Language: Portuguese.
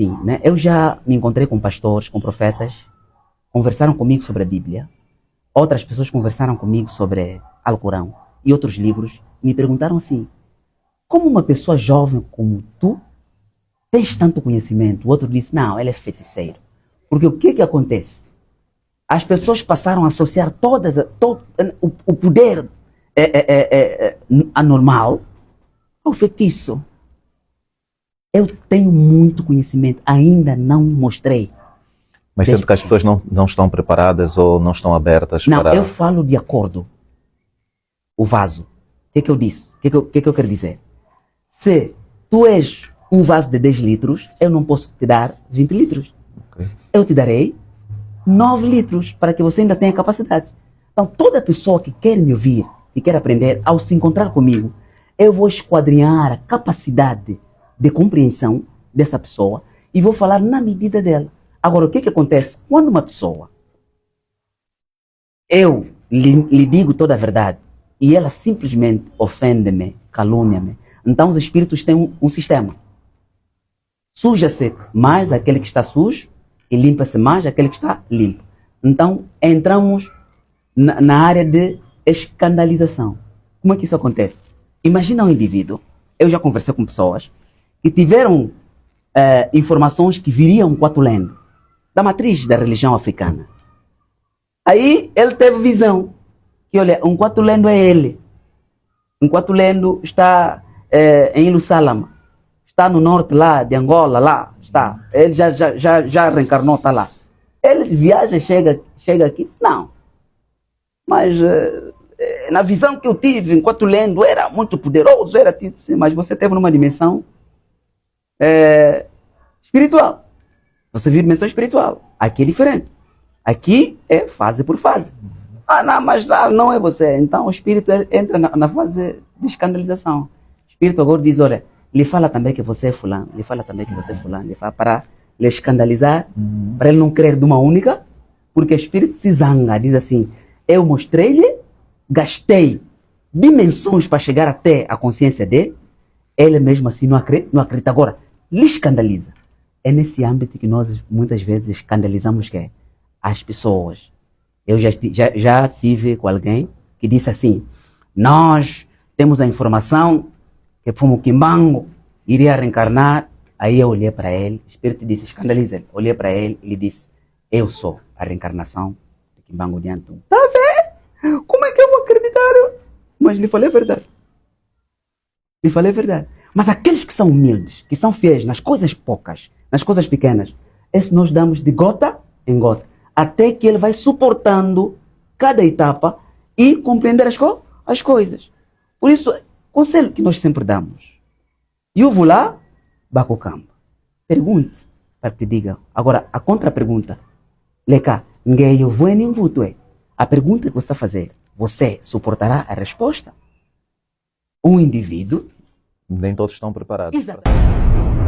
Sim, né? Eu já me encontrei com pastores, com profetas, conversaram comigo sobre a Bíblia. Outras pessoas conversaram comigo sobre Alcorão e outros livros e me perguntaram assim: como uma pessoa jovem como tu tens tanto conhecimento? O outro disse: não, ele é feiticeiro. Porque o que acontece? As pessoas passaram a associar o poder anormal ao feitiço. Eu tenho muito conhecimento, ainda não mostrei. Mas sendo que as pessoas não estão preparadas ou não estão abertas Não, para... eu falo de acordo. O vaso. O que eu disse? O que eu quero dizer? Se tu és um vaso de 10 litros, eu não posso te dar 20 litros. Okay. Eu te darei 9 litros, para que você ainda tenha capacidade. Então, toda pessoa que quer me ouvir e quer aprender, ao se encontrar comigo, eu vou esquadrinhar a capacidade de compreensão dessa pessoa e vou falar na medida dela. Agora, o que acontece? Quando uma pessoa, eu lhe digo toda a verdade e ela simplesmente ofende-me, calúnia-me, então os espíritos têm um sistema. Suja-se mais aquele que está sujo e limpa-se mais aquele que está limpo. Então, entramos na área de escandalização. Como é que isso acontece? Imagina um indivíduo, eu já conversei com pessoas que tiveram informações que viriam Quatulendo, da matriz da religião africana. Aí ele teve visão, que olha, um Quatulendo é ele. Um Quatulendo está em Ilussalama, está no norte lá de Angola, lá está. Ele já reencarnou, está lá. Ele viaja, chega aqui, diz, não. Mas na visão que eu tive, enquanto lendo, era muito poderoso, era tipo assim, mas você teve numa dimensão espiritual. Você viu dimensão espiritual. Aqui é diferente. Aqui é fase por fase. Ah, não, mas não é você. Então o espírito entra na fase de escandalização. O espírito agora diz, olha, lhe fala também que você é fulano, lhe fala também que você é fulano, lhe fala para lhe escandalizar, para ele não crer de uma única, porque o espírito se zanga, diz assim, eu mostrei-lhe, gastei dimensões para chegar até a consciência dele, ele mesmo assim não acredita. Agora, lhe escandaliza. É nesse âmbito que nós muitas vezes escandalizamos as pessoas. Eu já tive com alguém que disse assim, nós temos a informação que Fumukimbango iria reencarnar. Aí eu olhei para ele, o espírito disse, escandaliza ele. Olhei para ele e ele disse, eu sou a reencarnação de Kimbangu de Antum. Tá vendo? Como é que eu vou acreditar? Mas lhe falei a verdade. Lhe falei a verdade. Mas aqueles que são humildes, que são fiéis nas coisas poucas, nas coisas pequenas, esse nós damos de gota em gota, até que ele vai suportando cada etapa e compreender as coisas. Por isso, conselho que nós sempre damos. Eu vou lá, baco campo. Pergunte para que te diga. Agora, a contra-pergunta. Leca, ninguém eu vou nem vuto. A pergunta que você está a fazer, você suportará a resposta? Um indivíduo. Nem todos estão preparados. Exatamente.